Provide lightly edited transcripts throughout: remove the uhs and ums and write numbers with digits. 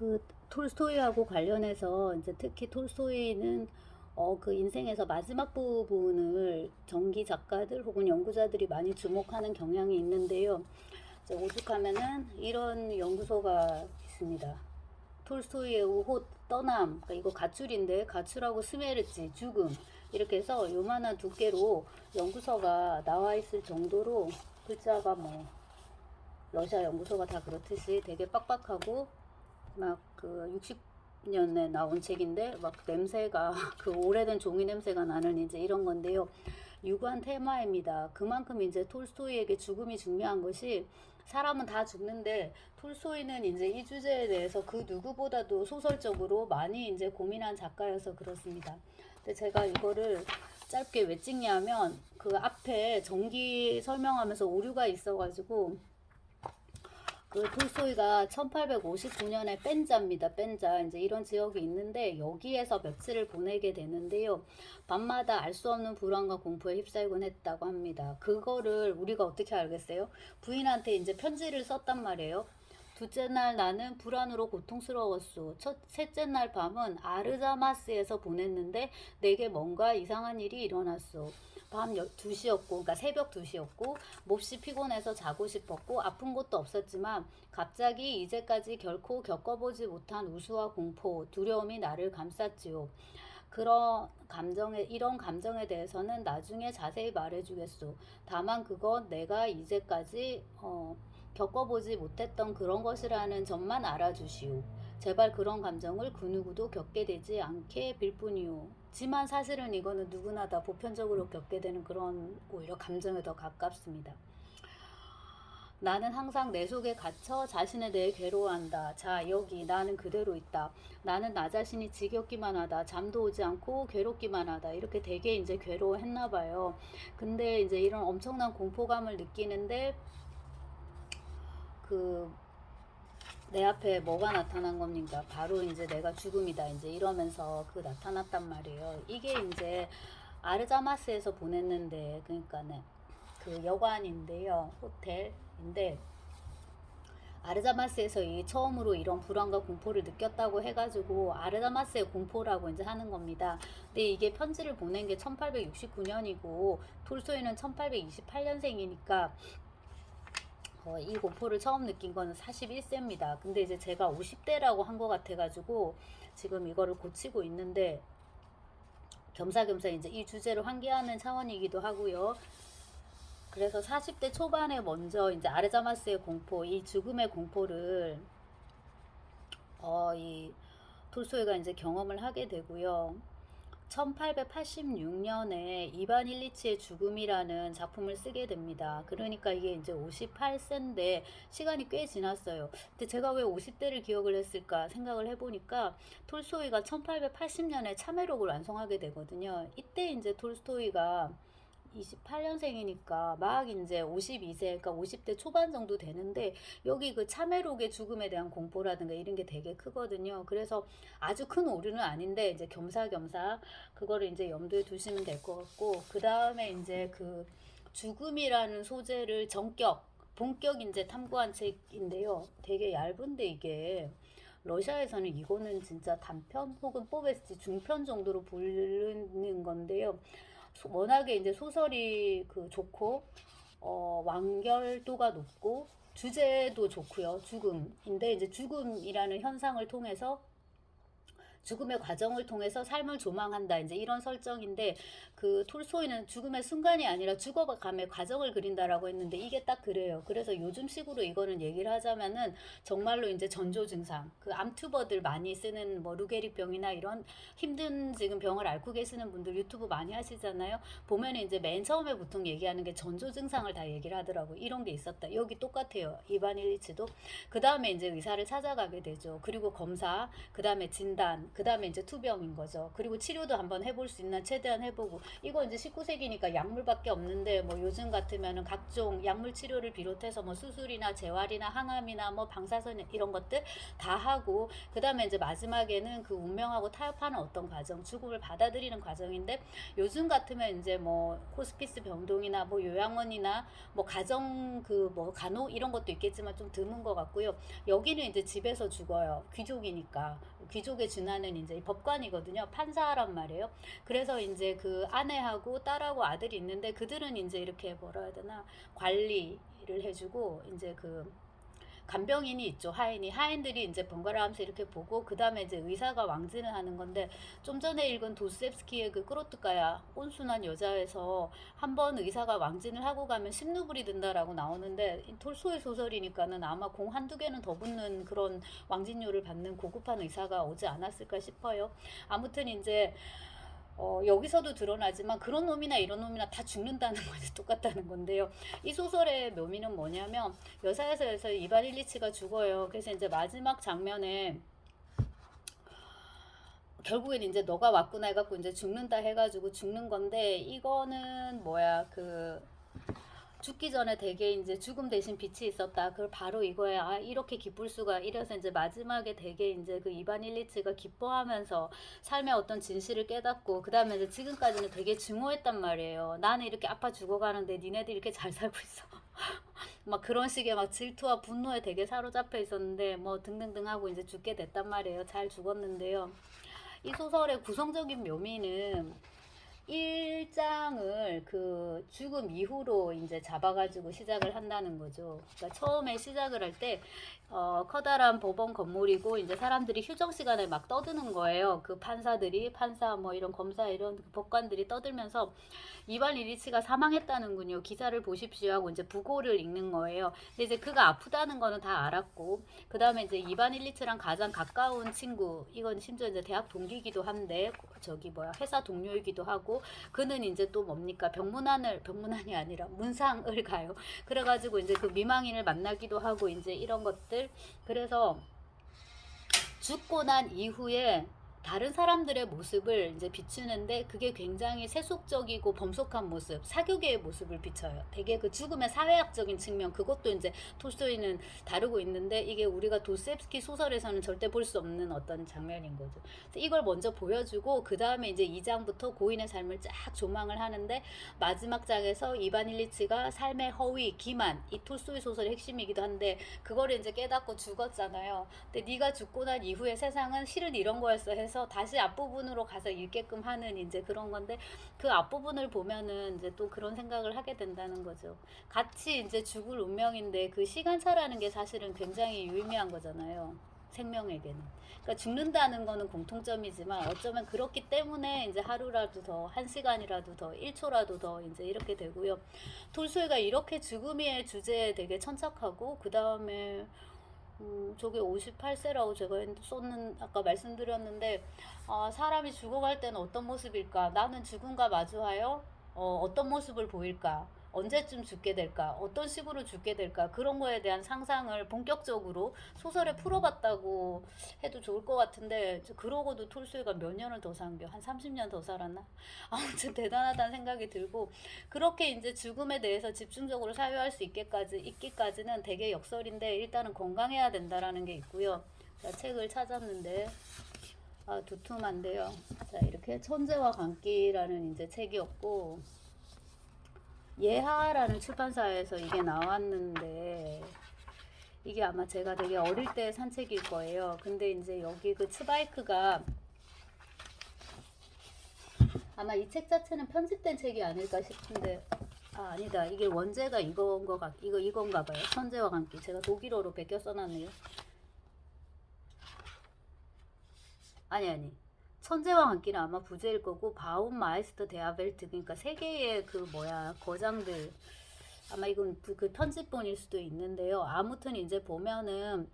그 톨스토이하고 관련해서 이제 특히 톨스토이는 그 인생에서 마지막 부분을 전기 작가들 혹은 연구자들이 많이 주목하는 경향이 있는데요. 이제 오죽하면은 이런 연구소가 있습니다. 톨스토이의 우호 떠남, 그러니까 이거 가출인데 가출하고 스메르치 죽음 이렇게 해서 요만한 두께로 연구서가 나와 있을 정도로 글자가 뭐 러시아 연구소가 다 그렇듯이 되게 빡빡하고 막 그 60년에 나온 책인데 막 냄새가 그 오래된 종이 냄새가 나는 이제 이런 건데요. 유구한 테마입니다. 그만큼 이제 톨스토이에게 죽음이 중요한 것이 사람은 다 죽는데 톨스토이는 이제 이 주제에 대해서 그 누구보다도 소설적으로 많이 이제 고민한 작가여서 그렇습니다. 근데 제가 이거를 짧게 왜 찍냐면 그 앞에 전기 설명하면서 오류가 있어가지고 그 톨스토이가 1859년에 뺀자입니다. 뺀자. 이제 이런 지역이 있는데 여기에서 며칠을 보내게 되는데요. 밤마다 알 수 없는 불안과 공포에 휩싸이곤 했다고 합니다. 그거를 우리가 어떻게 알겠어요? 부인한테 이제 편지를 썼단 말이에요. 둘째 날 나는 불안으로 고통스러웠소. 셋째 날 밤은 아르자마스에서 보냈는데 내게 뭔가 이상한 일이 일어났소. 밤 2시였고, 그러니까 새벽 2시였고, 몹시 피곤해서 자고 싶었고, 아픈 것도 없었지만, 갑자기 이제까지 결코 겪어보지 못한 우수와 공포, 두려움이 나를 감쌌지요. 이런 감정에 대해서는 나중에 자세히 말해주겠소. 다만 그건 내가 이제까지, 겪어보지 못했던 그런 것이라는 점만 알아주시오. 제발 그런 감정을 그 누구도 겪게 되지 않게 빌 뿐이오. 지만 사실은 이거는 누구나 다 보편적으로 겪게 되는 그런 오히려 감정에 더 가깝습니다. 나는 항상 내 속에 갇혀 자신에 대해 괴로워한다. 자, 여기 나는 그대로 있다. 나는 나 자신이 지겹기만 하다. 잠도 오지 않고 괴롭기만 하다. 이렇게 되게 이제 괴로워했나 봐요. 근데 이제 이런 엄청난 공포감을 느끼는데 그 내 앞에 뭐가 나타난 겁니까? 바로 이제 내가 죽음이다. 이제 이러면서 그 나타났단 말이에요. 이게 이제 아르자마스에서 보냈는데, 그러니까는 그 여관인데요. 호텔인데, 아르자마스에서 이 처음으로 이런 불안과 공포를 느꼈다고 해가지고 아르자마스의 공포라고 이제 하는 겁니다. 근데 이게 편지를 보낸 게 1869년이고 톨스토이는 1828년생이니까 이 공포를 처음 느낀 거는 41세입니다. 근데 이제 제가 50대라고 한 것 같아가지고 지금 이거를 고치고 있는데 겸사겸사 이제 이 주제를 환기하는 차원이기도 하고요. 그래서 40대 초반에 먼저 이제 아르자마스의 공포, 이 죽음의 공포를 이 톨스토이가 이제 경험을 하게 되고요. 1886년에 이반 일리치의 죽음이라는 작품을 쓰게 됩니다. 그러니까 이게 이제 58세인데 시간이 꽤 지났어요. 근데 제가 왜 50대를 기억을 했을까 생각을 해보니까 톨스토이가 1880년에 참회록을 완성하게 되거든요. 이때 이제 톨스토이가 28년생이니까 막 이제 52세, 그러니까 50대 초반 정도 되는데 여기 그 참회록의 죽음에 대한 공포라든가 이런 게 되게 크거든요. 그래서 아주 큰 오류는 아닌데 이제 겸사겸사 그거를 이제 염두에 두시면 될 것 같고 그 다음에 이제 그 죽음이라는 소재를 본격 이제 탐구한 책인데요. 되게 얇은데 이게 러시아에서는 이거는 진짜 단편 혹은 뽀베스티 중편 정도로 부르는 건데요. 워낙에 이제 소설이 그 좋고 완결도가 높고 주제도 좋고요. 죽음인데 이제 죽음이라는 현상을 통해서 죽음의 과정을 통해서 삶을 조망한다. 이제 이런 설정인데 그 톨스토이는 죽음의 순간이 아니라 죽어감의 과정을 그린다라고 했는데 이게 딱 그래요. 그래서 요즘식으로 이거는 얘기를 하자면은 정말로 이제 전조 증상, 그 암투버들 많이 쓰는 뭐 루게릭병이나 이런 힘든 지금 병을 앓고 계시는 분들 유튜브 많이 하시잖아요. 보면 이제 맨 처음에 보통 얘기하는 게 전조 증상을 다 얘기를 하더라고. 이런 게 있었다. 여기 똑같아요. 이반 일리치도. 그 다음에 이제 의사를 찾아가게 되죠. 그리고 검사, 그 다음에 진단, 그 다음에 이제 투병인 거죠. 그리고 치료도 한번 해볼 수 있나 최대한 해보고, 이거 이제 19세기니까 약물밖에 없는데 뭐 요즘 같으면은 각종 약물 치료를 비롯해서 뭐 수술이나 재활이나 항암이나 뭐 방사선 이런 것들 다 하고, 그 다음에 이제 마지막에는 그 운명하고 타협하는 어떤 과정, 죽음을 받아들이는 과정인데, 요즘 같으면 이제 뭐 호스피스 병동이나 뭐 요양원이나 뭐 가정 그 뭐 간호 이런 것도 있겠지만 좀 드문 것 같고요. 여기는 이제 집에서 죽어요. 귀족이니까. 귀족의 준하는 이제 법관이거든요. 판사란 말이에요. 그래서 이제 그 아내하고 딸하고 아들이 있는데, 그들은 이제 이렇게 뭐라 해야 되나, 관리를 해주고, 이제 그 간병인이 있죠. 하인들이 이제 번갈아 하면서 이렇게 보고, 그 다음에 이제 의사가 왕진을 하는 건데, 좀 전에 읽은 도스옙스키의 그 크로트카야, 온순한 여자에서 한번 의사가 왕진을 하고 가면 심루불이 든다라고 나오는데, 톨스토이 소설이니까는 아마 공 한두 개는 더 붙는 그런 왕진료를 받는 고급한 의사가 오지 않았을까 싶어요. 아무튼 이제 여기서도 드러나지만 그런 놈이나 이런 놈이나 다 죽는다는 것이 똑같다는 건데요. 이 소설의 묘미는 뭐냐면, 여사에서 이반 일리치가 죽어요. 그래서 이제 마지막 장면에 결국엔 이제 너가 왔구나 해갖고 이제 죽는다 해가지고 죽는 건데, 이거는 뭐야, 죽기 전에 되게 이제 죽음 대신 빛이 있었다. 그걸 바로 이거에, 아, 이렇게 기쁠 수가. 이래서 이제 마지막에 되게 이제 그 이반 일리치가 기뻐하면서 삶의 어떤 진실을 깨닫고, 그 다음에 이제 지금까지는 되게 증오했단 말이에요. 나는 이렇게 아파 죽어가는데 니네들 이렇게 잘 살고 있어. 막 그런 식의 막 질투와 분노에 되게 사로잡혀 있었는데, 뭐 등등등 하고 이제 죽게 됐단 말이에요. 잘 죽었는데요. 이 소설의 구성적인 묘미는, 1장을 그 죽음 이후로 이제 잡아가지고 시작을 한다는 거죠. 그러니까 처음에 시작을 할 때 커다란 법원 건물이고, 이제 사람들이 휴정 시간에 막 떠드는 거예요. 그 판사 뭐 이런 검사 이런 법관들이 떠들면서 이반 일리치가 사망했다는군요. 기사를 보십시오 하고 이제 부고를 읽는 거예요. 근데 이제 그가 아프다는 거는 다 알았고, 그 다음에 이제 이반 일리치랑 가장 가까운 친구, 이건 심지어 이제 대학 동기이기도 한데, 회사 동료이기도 하고, 그는 이제 또 뭡니까, 병문안이 아니라 문상을 가요. 그래가지고 이제 그 미망인을 만나기도 하고, 이제 이런 것들. 그래서 죽고 난 이후에 다른 사람들의 모습을 이제 비추는데, 그게 굉장히 세속적이고 범속한 모습, 사교계의 모습을 비춰요. 되게 그 죽음의 사회학적인 측면, 그것도 이제 톨스토이는 다루고 있는데, 이게 우리가 도스옙스키 소설에서는 절대 볼 수 없는 어떤 장면인 거죠. 그래서 이걸 먼저 보여주고, 그 다음에 이제 2장부터 고인의 삶을 쫙 조망을 하는데, 마지막 장에서 이반 일리치가 삶의 허위, 기만, 이 톨스토이 소설의 핵심이기도 한데, 그거를 이제 깨닫고 죽었잖아요. 근데 네가 죽고 난 이후의 세상은 실은 이런 거였어 해서 다시 앞부분으로 가서 읽게끔 하는 이제 그런 건데, 그 앞부분을 보면은 이제 또 그런 생각을 하게 된다는 거죠. 같이 이제 죽을 운명인데, 그 시간차라는 게 사실은 굉장히 유의미한 거잖아요. 생명에게는. 그러니까 죽는다는 거는 공통점이지만, 어쩌면 그렇기 때문에 이제 하루라도 더, 1시간이라도 더, 1초라도 더 이제 이렇게 되고요. 톨스토이가 이렇게 죽음의 주제에 되게 천착하고, 그 다음에 저게 58세라고 제가 썼는, 아까 말씀드렸는데, 사람이 죽어갈 때는 어떤 모습일까? 나는 죽음과 마주하여 어떤 모습을 보일까? 언제쯤 죽게 될까? 어떤 식으로 죽게 될까? 그런 거에 대한 상상을 본격적으로 소설에 풀어봤다고 해도 좋을 것 같은데, 그러고도 톨스토이가 몇 년을 더 산겨? 한 30년 더 살았나? 아무튼 대단하다는 생각이 들고, 그렇게 이제 죽음에 대해서 집중적으로 사유할 수 있기까지는 되게 역설인데, 일단은 건강해야 된다라는 게 있고요. 자, 책을 찾았는데, 두툼한데요. 자, 이렇게 천재와 광기라는 이제 책이었고, 예하라는 출판사에서 이게 나왔는데, 이게 아마 제가 되게 어릴 때 산 책일 거예요. 근데 이제 여기 그 츠바이크가, 아마 이 책 자체는 편집된 책이 아닐까 싶은데, 아니다. 이게 원제가 이건가 봐요. 천재와 광기. 제가 독일어로 베껴 써놨네요. 아니. 천재와 광기는 아마 부제일 거고, 바움 마이스터 데아벨트, 그러니까 세 개의 거장들, 아마 이건 그 편집본일 수도 있는데요. 아무튼 이제 보면은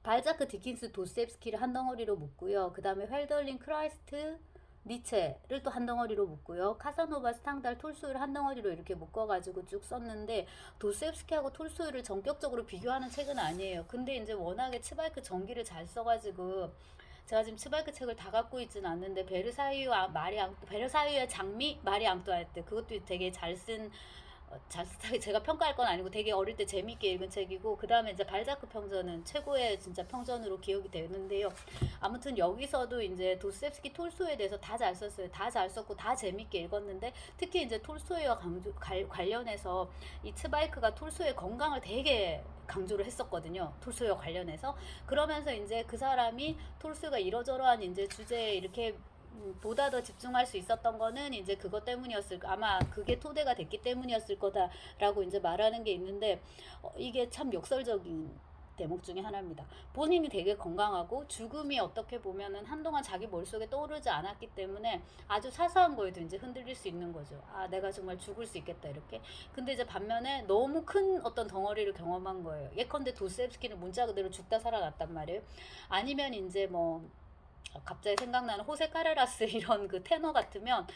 발자크, 디킨스, 도스옙스키를 한 덩어리로 묶고요. 그 다음에 헬덜린, 크라이스트, 니체를 또 한 덩어리로 묶고요. 카사노바, 스탕달, 톨스토이를 한 덩어리로 이렇게 묶어가지고 쭉 썼는데, 도스옙스키하고 톨스토이를 전격적으로 비교하는 책은 아니에요. 근데 이제 워낙에 츠바이크 전기를 잘 써가지고 제가 지금 츠바이크 책을 다 갖고 있지는 않는데 베르사유의 장미 마리 앙뚜아네트 그것도 되게 제가 평가할 건 아니고 되게 어릴 때 재밌게 읽은 책이고 그 다음에 이제 발자크 평전은 최고의 진짜 평전으로 기억이 되는데요. 아무튼 여기서도 이제 도스토옙스키 톨스토이에 대해서 다 잘 썼어요. 다 잘 썼고 다 재밌게 읽었는데 특히 이제 톨스토이와 관련해서 이 츠바이크가 톨스토이의 건강을 되게 강조를 했었거든요. 톨스토이와 관련해서. 그러면서 이제 그 사람이 톨스토이가 이러저러한 이제 주제에 이렇게 보다 더 집중할 수 있었던 거는 이제 그것 때문이었을 아마 그게 토대가 됐기 때문이었을 거다라고 이제 말하는 게 있는데 이게 참 역설적인 대목 중에 하나입니다. 본인이 되게 건강하고 죽음이 어떻게 보면은 한동안 자기 머릿속에 떠오르지 않았기 때문에 아주 사소한 거에도 이제 흔들릴 수 있는 거죠. 아, 내가 정말 죽을 수 있겠다 이렇게. 근데 이제 반면에 너무 큰 어떤 덩어리를 경험한 거예요. 예컨대 도스토옙스키는 문자 그대로 죽다 살아났단 말이에요. 아니면 이제 뭐 갑자기 생각나는 호세 카레라스 이런 그 테너 같으면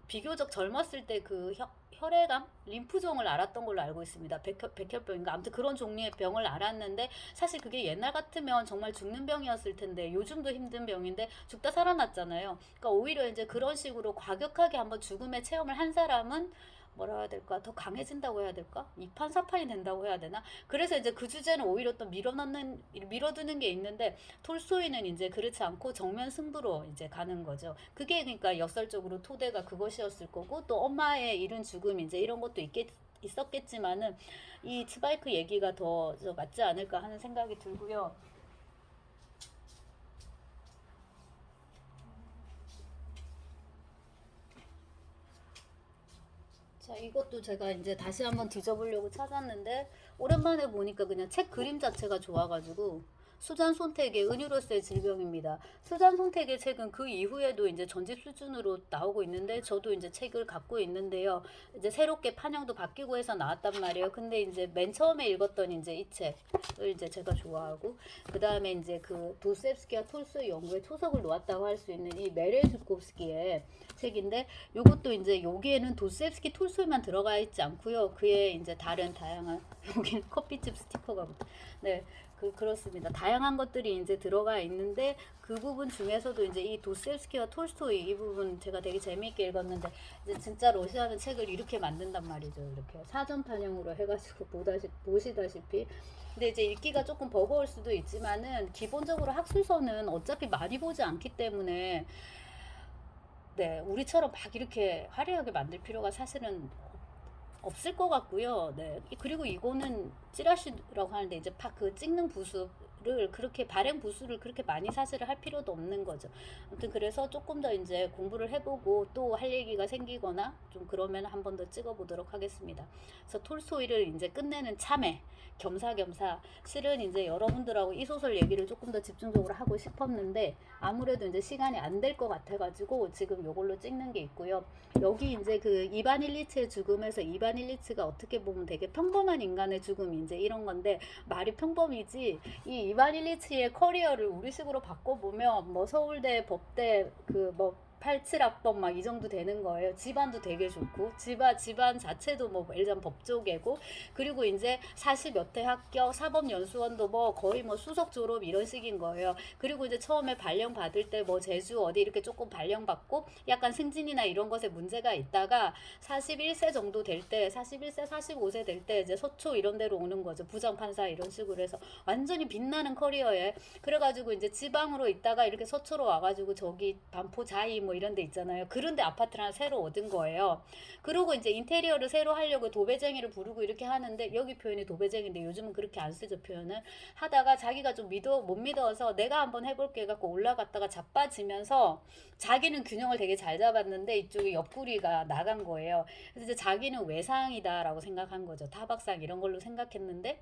비교적 젊었을 때 그 혈액암, 림프종을 알았던 걸로 알고 있습니다. 백혈병인가 아무튼 그런 종류의 병을 알았는데 사실 그게 옛날 같으면 정말 죽는 병이었을 텐데 요즘도 힘든 병인데 죽다 살아났잖아요. 그러니까 오히려 이제 그런 식으로 과격하게 한번 죽음의 체험을 한 사람은 뭐라 해야 될까? 더 강해진다고 해야 될까? 이판사판이 된다고 해야 되나? 그래서 이제 그 주제는 오히려 또 밀어두는 게 있는데 톨스토이는 이제 그렇지 않고 정면 승부로 이제 가는 거죠. 그게 그러니까 역설적으로 토대가 그것이었을 거고 또 엄마의 이른 죽음 이제 이런 것도 있었겠지만은 이 츠바이크 얘기가 더 맞지 않을까 하는 생각이 들고요. 자, 이것도 제가 이제 다시 한번 뒤져보려고 찾았는데 오랜만에 보니까 그냥 책 그림 자체가 좋아가지고 수잔 손택의 은유로서의 질병입니다. 수잔 손택의 책은 그 이후에도 이제 전집 수준으로 나오고 있는데 저도 이제 책을 갖고 있는데요. 이제 새롭게 판형도 바뀌고 해서 나왔단 말이에요. 근데 이제 맨 처음에 읽었던 이제 이 책을 이제 제가 좋아하고 그 다음에 이제 그 도스토옙스키와 톨스토이 연구에 초석을 놓았다고 할 수 있는 이 메렐 주콥스키의 책인데 요것도 이제 여기에는 도스토옙스키 톨스토이만 들어가 있지 않고요. 그의 이제 다른 다양한 여기는 커피집 스티커가 네. 그렇습니다. 다양한 것들이 이제 들어가 있는데 그 부분 중에서도 이제 이 도스토옙스키와 톨스토이 이 부분 제가 되게 재미있게 읽었는데 이제 진짜 러시아는 책을 이렇게 만든단 말이죠. 이렇게 사전 판형으로 해가지고 보시다시피 근데 이제 읽기가 조금 버거울 수도 있지만은 기본적으로 학술서는 어차피 많이 보지 않기 때문에 네 우리처럼 막 이렇게 화려하게 만들 필요가 사실은 없을 것 같고요. 네. 그리고 이거는 찌라시라고 하는데 이제 그 찍는 부수를 그렇게 발행 부수를 그렇게 많이 사실을 할 필요도 없는 거죠. 아무튼 그래서 조금 더 이제 공부를 해보고 또 할 얘기가 생기거나 좀 그러면 한 번 더 찍어보도록 하겠습니다. 그래서 톨스토이를 이제 끝내는 참에 겸사겸사 실은 이제 여러분들하고 이 소설 얘기를 조금 더 집중적으로 하고 싶었는데 아무래도 이제 시간이 안 될 것 같아가지고 지금 요걸로 찍는 게 있고요. 여기 이제 그 이반 일리츠의 죽음에서 이반 일리츠가 어떻게 보면 되게 평범한 인간의 죽음 이제 이런 건데 말이 평범이지 이 이반 일리츠의 커리어를 우리식으로 바꿔보면 뭐 서울대 법대 그뭐 87학번 막 이 정도 되는 거예요. 집안도 되게 좋고 집안 자체도 뭐 예를 법조계고 그리고 이제 40몇 회 합격 사법연수원도 뭐 거의 뭐 수석 졸업 이런 식인 거예요. 그리고 이제 처음에 발령 받을 때 뭐 제주 어디 이렇게 조금 발령 받고 약간 승진이나 이런 것에 문제가 있다가 41세 정도 될 때 41세 45세 될 때 이제 서초 이런 데로 오는 거죠. 부장판사 이런 식으로 해서 완전히 빛나는 커리어에 그래가지고 이제 지방으로 있다가 이렇게 서초로 와가지고 저기 반포 자이 뭐 이런 데 있잖아요. 그런데 아파트를 하나 새로 얻은 거예요. 그리고 이제 인테리어를 새로 하려고 도배쟁이를 부르고 이렇게 하는데 여기 표현이 도배쟁인데 요즘은 그렇게 안 쓰죠 표현을. 하다가 자기가 좀 못 믿어서 내가 한번 해볼게 해갖고 올라갔다가 자빠지면서 자기는 균형을 되게 잘 잡았는데 이쪽에 옆구리가 나간 거예요. 그래서 이제 자기는 외상이다라고 생각한 거죠. 타박상 이런 걸로 생각했는데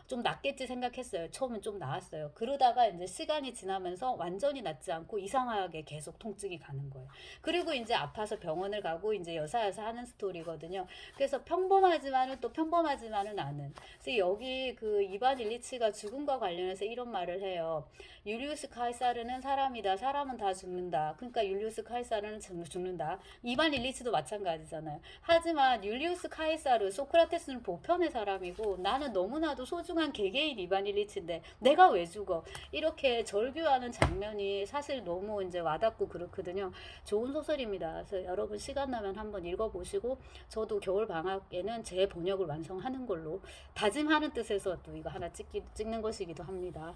좀 낫겠지 생각했어요. 처음엔 좀 나았어요. 그러다가 이제 시간이 지나면서 완전히 낫지 않고 이상하게 계속 통증이 가는 거예요. 그리고 이제 아파서 병원을 가고 이제 여사여사 하는 스토리거든요. 그래서 평범하지만은 또 평범하지만은 않은. 그래서 여기 그 이반 일리치가 죽음과 관련해서 이런 말을 해요. 율리우스 카이사르는 사람이다. 사람은 다 죽는다. 그러니까 율리우스 카이사르는 죽는다. 이반 일리치도 마찬가지잖아요. 하지만 율리우스 카이사르 소크라테스는 보편의 사람이고 나는 너무나도 소중한 소중한 개개인 이반 일리치인데 내가 왜 죽어? 이렇게 절규하는 장면이 사실 너무 이제 와닿고 그렇거든요. 좋은 소설입니다. 그래서 여러분 시간 나면 한번 읽어보시고, 저도 겨울 방학에는 제 번역을 완성하는 걸로 다짐하는 뜻에서 또 이거 하나 찍는 것이기도 합니다.